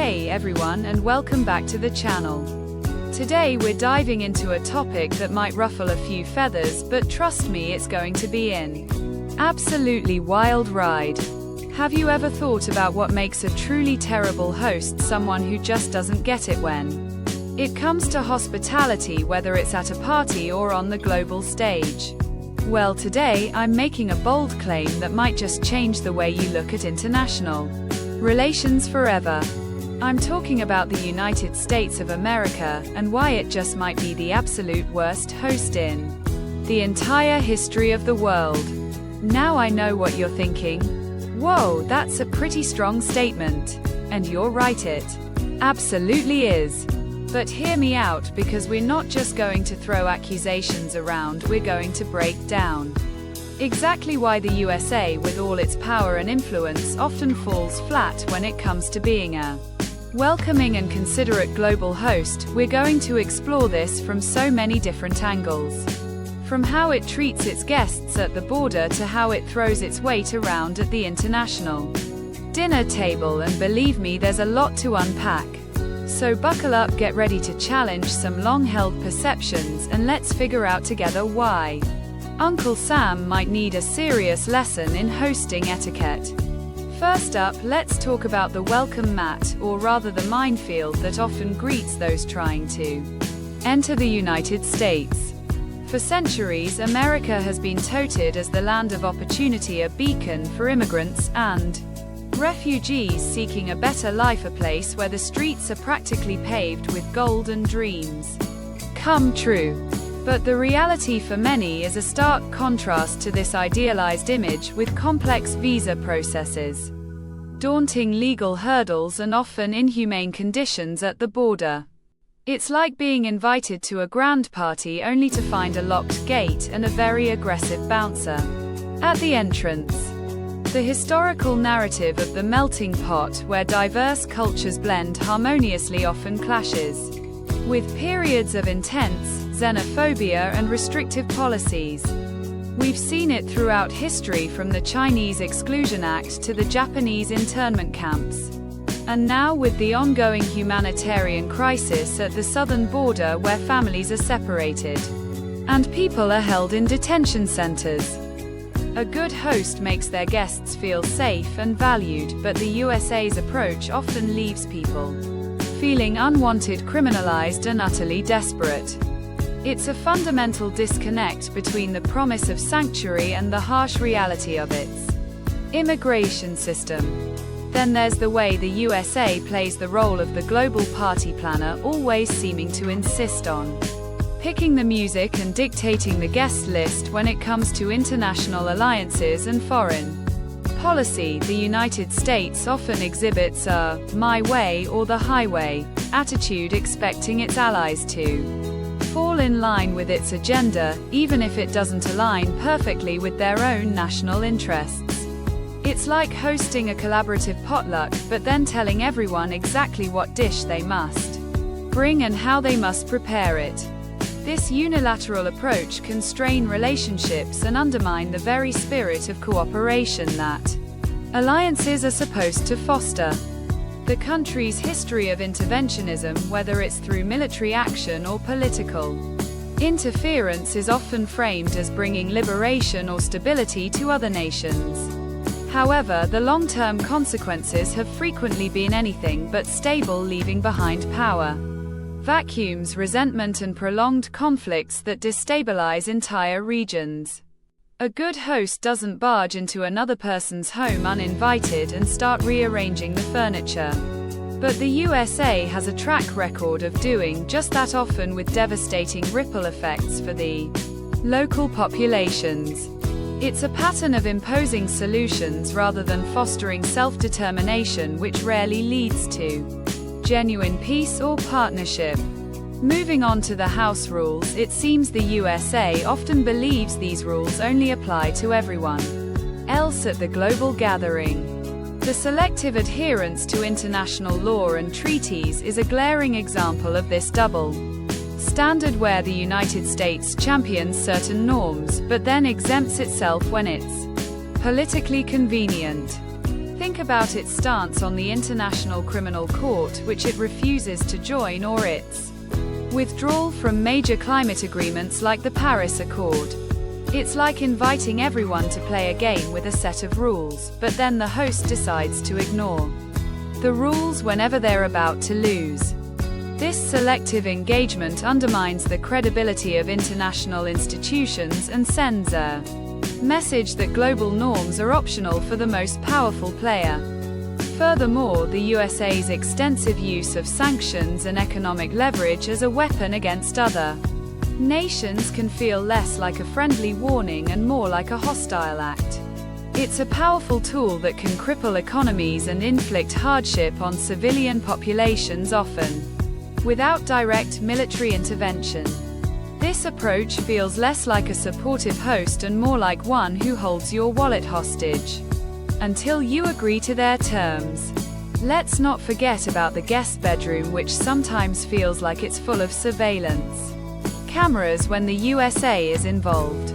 Hey everyone, and welcome back to the channel. Today we're diving into a topic that might ruffle a few feathers, but trust me, it's going to be an absolutely wild ride. Have you ever thought about what makes a truly terrible host someone who just doesn't get it when it comes to hospitality, whether it's at a party or on the global stage? Well, today I'm making a bold claim that might just change the way you look at international relations forever. I'm talking about the United States of America, and why it just might be the absolute worst host in the entire history of the world. Now I know what you're thinking. Whoa, that's a pretty strong statement. And you're right, it absolutely is. But hear me out, because we're not just going to throw accusations around, we're going to break down exactly why the USA, with all its power and influence, often falls flat when it comes to being a welcoming and considerate global host. We're going to explore this from so many different angles. From how it treats its guests at the border to how it throws its weight around at the international dinner table, and believe me, there's a lot to unpack. So buckle up, get ready to challenge some long-held perceptions, and let's figure out together why Uncle Sam might need a serious lesson in hosting etiquette. First up, let's talk about the welcome mat, or rather the minefield that often greets those trying to enter the United States. For centuries, America has been touted as the land of opportunity, a beacon for immigrants and refugees seeking a better life, a place where the streets are practically paved with gold and dreams come true. But the reality for many is a stark contrast to this idealized image, with complex visa processes, daunting legal hurdles, and often inhumane conditions at the border. It's like being invited to a grand party only to find a locked gate and a very aggressive bouncer at the entrance. The historical narrative of the melting pot, where diverse cultures blend harmoniously, often clashes with periods of intense xenophobia and restrictive policies. We've seen it throughout history, from the Chinese Exclusion Act to the Japanese internment camps. And now with the ongoing humanitarian crisis at the southern border, where families are separated and people are held in detention centers. A good host makes their guests feel safe and valued, but the USA's approach often leaves people feeling unwanted, criminalized, and utterly desperate. It's a fundamental disconnect between the promise of sanctuary and the harsh reality of its immigration system. Then there's the way the USA plays the role of the global party planner, always seeming to insist on picking the music and dictating the guest list when it comes to international alliances and foreign policy. The United States often exhibits a "my way or the highway" attitude, expecting its allies to fall in line with its agenda, even if it doesn't align perfectly with their own national interests. It's like hosting a collaborative potluck, but then telling everyone exactly what dish they must bring and how they must prepare it. This unilateral approach can strain relationships and undermine the very spirit of cooperation that alliances are supposed to foster. The country's history of interventionism, whether it's through military action or political interference, is often framed as bringing liberation or stability to other nations. However, the long-term consequences have frequently been anything but stable, leaving behind power vacuums, resentment, and prolonged conflicts that destabilize entire regions. A good host doesn't barge into another person's home uninvited and start rearranging the furniture. But the USA has a track record of doing just that, often with devastating ripple effects for the local populations. It's a pattern of imposing solutions rather than fostering self-determination, which rarely leads to genuine peace or partnership. Moving on to the house rules, it seems the USA often believes these rules only apply to everyone else at the global gathering. The selective adherence to international law and treaties is a glaring example of this double standard, where the United States champions certain norms, but then exempts itself when it's politically convenient. Think about its stance on the International Criminal Court, which it refuses to join, or its withdrawal from major climate agreements like the Paris Accord. It's like inviting everyone to play a game with a set of rules, but then the host decides to ignore the rules whenever they're about to lose. This selective engagement undermines the credibility of international institutions and sends a message that global norms are optional for the most powerful player. Furthermore, the USA's extensive use of sanctions and economic leverage as a weapon against other nations can feel less like a friendly warning and more like a hostile act. It's a powerful tool that can cripple economies and inflict hardship on civilian populations, often without direct military intervention. This approach feels less like a supportive host and more like one who holds your wallet hostage until you agree to their terms. Let's not forget about the guest bedroom, which sometimes feels like it's full of surveillance cameras when the USA is involved.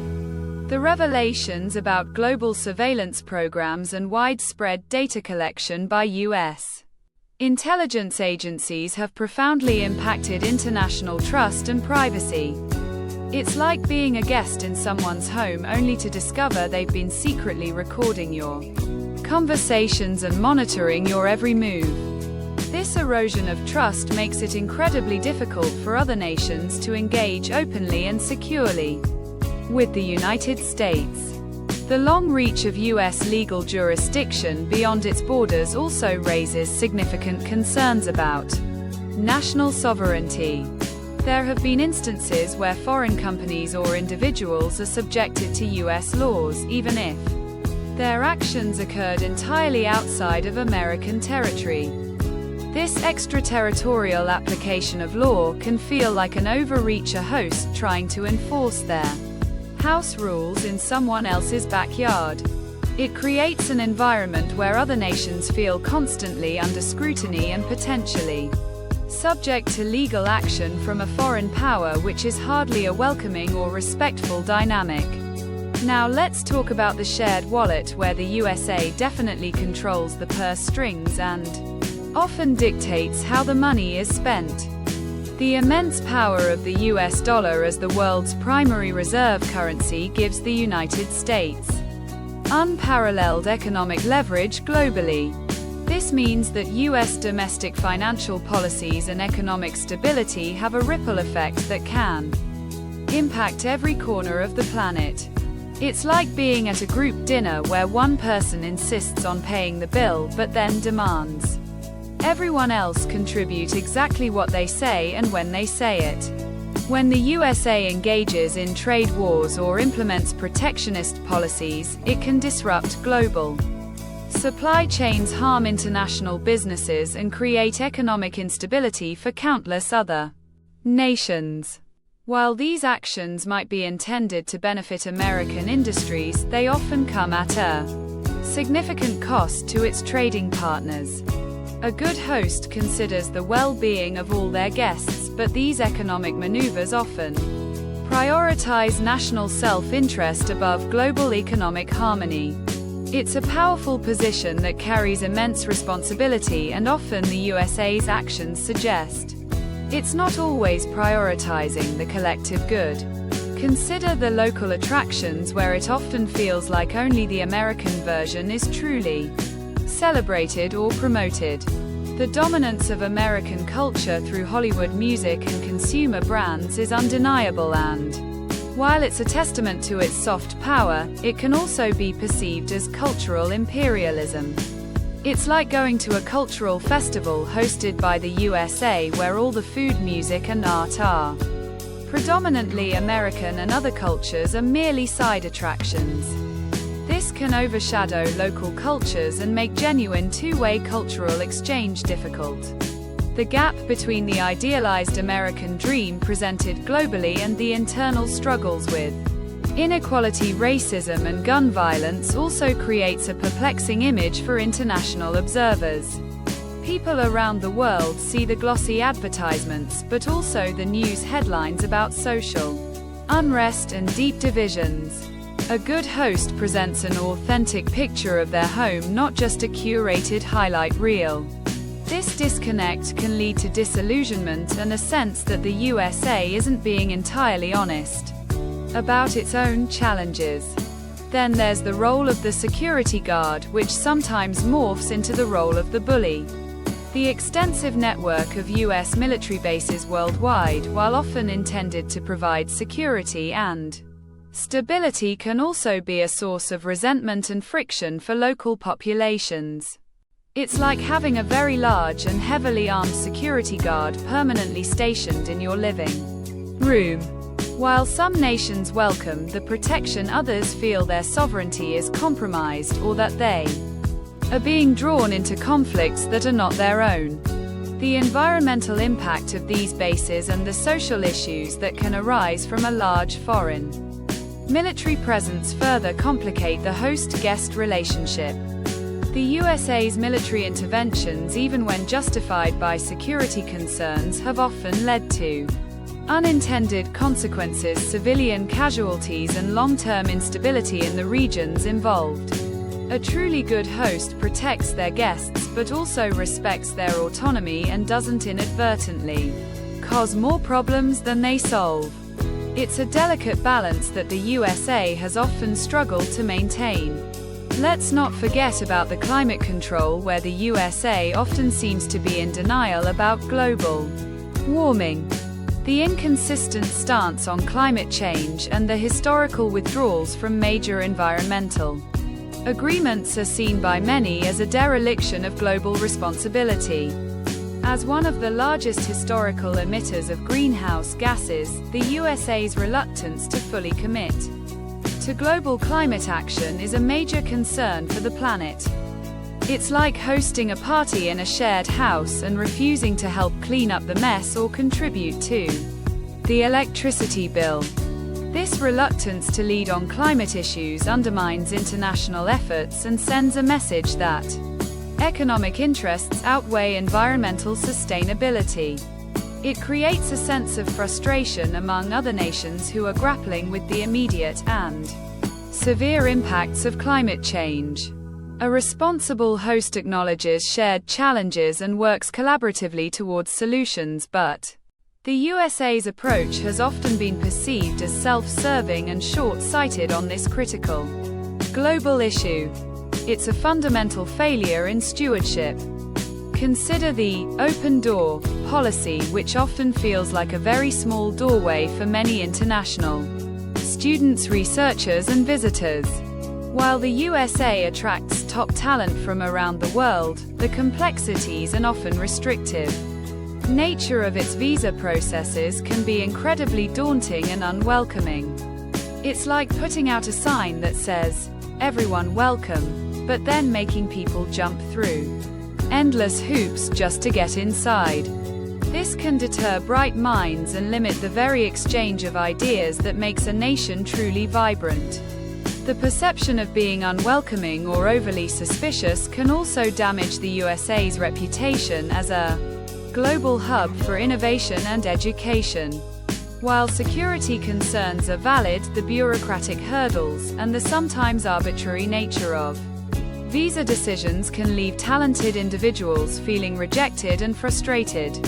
The revelations about global surveillance programs and widespread data collection by U.S. intelligence agencies have profoundly impacted international trust and privacy. It's like being a guest in someone's home only to discover they've been secretly recording your conversations and monitoring your every move. This erosion of trust makes it incredibly difficult for other nations to engage openly and securely with the United States. The long reach of U.S. legal jurisdiction beyond its borders also raises significant concerns about national sovereignty. There have been instances where foreign companies or individuals are subjected to U.S. laws, even if their actions occurred entirely outside of American territory. This extraterritorial application of law can feel like an overreacher host trying to enforce their house rules in someone else's backyard. It creates an environment where other nations feel constantly under scrutiny and potentially subject to legal action from a foreign power, which is hardly a welcoming or respectful dynamic. Now let's talk about the shared wallet, where the USA definitely controls the purse strings and often dictates how the money is spent. The immense power of the US dollar as the world's primary reserve currency gives the United States unparalleled economic leverage globally. This means that US domestic financial policies and economic stability have a ripple effect that can impact every corner of the planet. It's like being at a group dinner where one person insists on paying the bill but then demands everyone else contribute exactly what they say and when they say it. When the USA engages in trade wars or implements protectionist policies, it can disrupt global supply chains, harm international businesses, and create economic instability for countless other nations. While these actions might be intended to benefit American industries, they often come at a significant cost to its trading partners. A good host considers the well-being of all their guests, but these economic maneuvers often prioritize national self-interest above global economic harmony. It's a powerful position that carries immense responsibility, and often the USA's actions suggest it's not always prioritizing the collective good. Consider the local attractions, where it often feels like only the American version is truly celebrated or promoted. The dominance of American culture through Hollywood music and consumer brands is undeniable, and while it's a testament to its soft power, it can also be perceived as cultural imperialism. It's like going to a cultural festival hosted by the USA, where all the food, music, and art are predominantly American and other cultures are merely side attractions. This can overshadow local cultures and make genuine two-way cultural exchange difficult. The gap between the idealized American dream presented globally and the internal struggles with inequality, racism, and gun violence also creates a perplexing image for international observers. People around the world see the glossy advertisements, but also the news headlines about social unrest and deep divisions. A good host presents an authentic picture of their home, not just a curated highlight reel. This disconnect can lead to disillusionment and a sense that the USA isn't being entirely honest about its own challenges. Then there's the role of the security guard, which sometimes morphs into the role of the bully. The extensive network of U.S. military bases worldwide, while often intended to provide security and stability, can also be a source of resentment and friction for local populations. It's like having a very large and heavily armed security guard permanently stationed in your living room. While some nations welcome the protection, others feel their sovereignty is compromised or that they are being drawn into conflicts that are not their own. The environmental impact of these bases and the social issues that can arise from a large foreign military presence further complicate the host-guest relationship. The USA's military interventions, even when justified by security concerns, have often led to unintended consequences, civilian casualties, and long-term instability in the regions involved. A truly good host protects their guests but also respects their autonomy and doesn't inadvertently cause more problems than they solve. It's a delicate balance that the USA has often struggled to maintain. Let's not forget about the climate control, where the USA often seems to be in denial about global warming. The inconsistent stance on climate change and the historical withdrawals from major environmental agreements are seen by many as a dereliction of global responsibility. As one of the largest historical emitters of greenhouse gases, the USA's reluctance to fully commit to global climate action is a major concern for the planet. It's like hosting a party in a shared house and refusing to help clean up the mess or contribute to the electricity bill. This reluctance to lead on climate issues undermines international efforts and sends a message that economic interests outweigh environmental sustainability. It creates a sense of frustration among other nations who are grappling with the immediate and severe impacts of climate change. A responsible host acknowledges shared challenges and works collaboratively towards solutions, but the USA's approach has often been perceived as self-serving and short-sighted on this critical global issue. It's a fundamental failure in stewardship. Consider the open door policy, which often feels like a very small doorway for many international students, researchers, and visitors. While the USA attracts top talent from around the world, the complexities and often restrictive nature of its visa processes can be incredibly daunting and unwelcoming. It's like putting out a sign that says, "Everyone welcome," but then making people jump through endless hoops just to get inside. This can deter bright minds and limit the very exchange of ideas that makes a nation truly vibrant. The perception of being unwelcoming or overly suspicious can also damage the USA's reputation as a global hub for innovation and education. While security concerns are valid, the bureaucratic hurdles and the sometimes arbitrary nature of visa decisions can leave talented individuals feeling rejected and frustrated.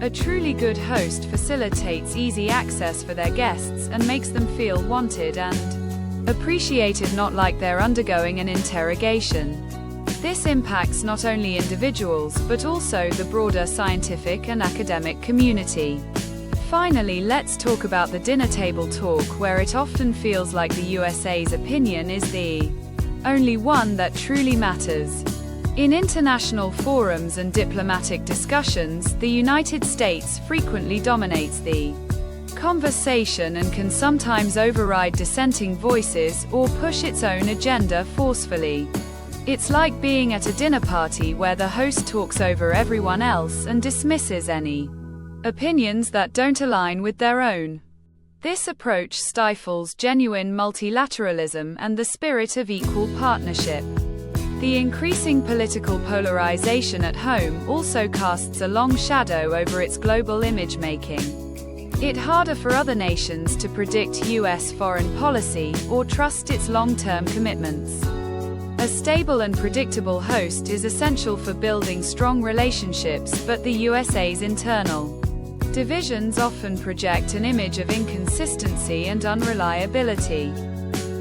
A truly good host facilitates easy access for their guests and makes them feel wanted and appreciated, not like they're undergoing an interrogation. This impacts not only individuals but also the broader scientific and academic community. Finally, let's talk about the dinner table talk, where it often feels like the USA's opinion is the only one that truly matters. In international forums and diplomatic discussions, the United States frequently dominates the conversation and can sometimes override dissenting voices or push its own agenda forcefully. It's like being at a dinner party where the host talks over everyone else and dismisses any opinions that don't align with their own. This approach stifles genuine multilateralism and the spirit of equal partnership. The increasing political polarization at home also casts a long shadow over its global image-making. it harder for other nations to predict US foreign policy or trust its long-term commitments. A stable and predictable host is essential for building strong relationships, but the USA's internal divisions often project an image of inconsistency and unreliability.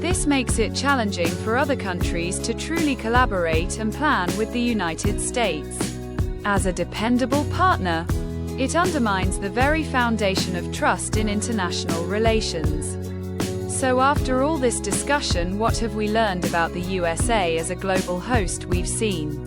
This makes it challenging for other countries to truly collaborate and plan with the United States. As a dependable partner, it undermines the very foundation of trust in international relations. So after all this discussion, what have we learned about the USA as a global host? We've seen